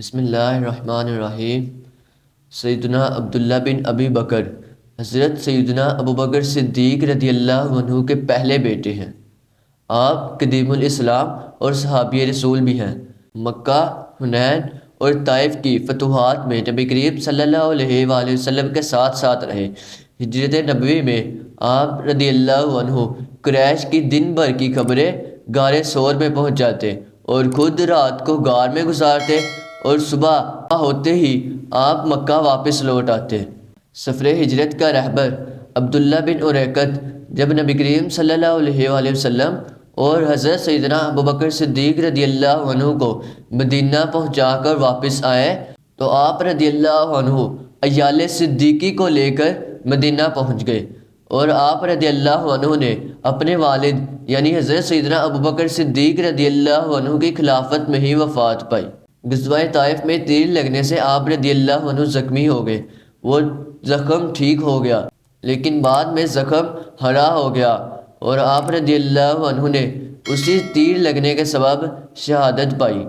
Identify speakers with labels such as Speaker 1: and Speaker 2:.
Speaker 1: بسم اللہ الرحمن الرحیم۔ سیدنا عبداللہ بن ابی بکر حضرت سیدنا ابو بکر صدیق رضی اللہ عنہ کے پہلے بیٹے ہیں۔ آپ قدیم الاسلام اور صحابی رسول بھی ہیں۔ مکہ، حنین اور طائف کی فتوحات میں نبی کریم صلی اللہ علیہ وآلہ وسلم کے ساتھ ساتھ رہے۔ ہجرت نبوی میں آپ رضی اللہ عنہ قریش کی دن بھر کی خبریں غار ثور میں پہنچ جاتے اور خود رات کو غار میں گزارتے اور صبح ہوتے ہی آپ مکہ واپس لوٹ آتے۔ سفر ہجرت کا رہبر عبداللہ بن اریقط جب نبی کریم صلی اللہ علیہ وآلہ وسلم اور حضرت سیدنا ابو بکر صدیق رضی اللہ عنہ کو مدینہ پہنچا کر واپس آئے تو آپ رضی اللہ عنہ عیال صدیقی کو لے کر مدینہ پہنچ گئے اور آپ رضی اللہ عنہ نے اپنے والد یعنی حضرت سیدنا ابو بکر صدیق رضی اللہ عنہ کی خلافت میں ہی وفات پائی۔ غزوہ طائف میں تیر لگنے سے آپ رضی اللہ عنہ زخمی ہو گئے۔ وہ زخم ٹھیک ہو گیا لیکن بعد میں زخم ہرا ہو گیا اور آپ رضی اللہ عنہ نے اسی تیر لگنے کے سبب شہادت پائی۔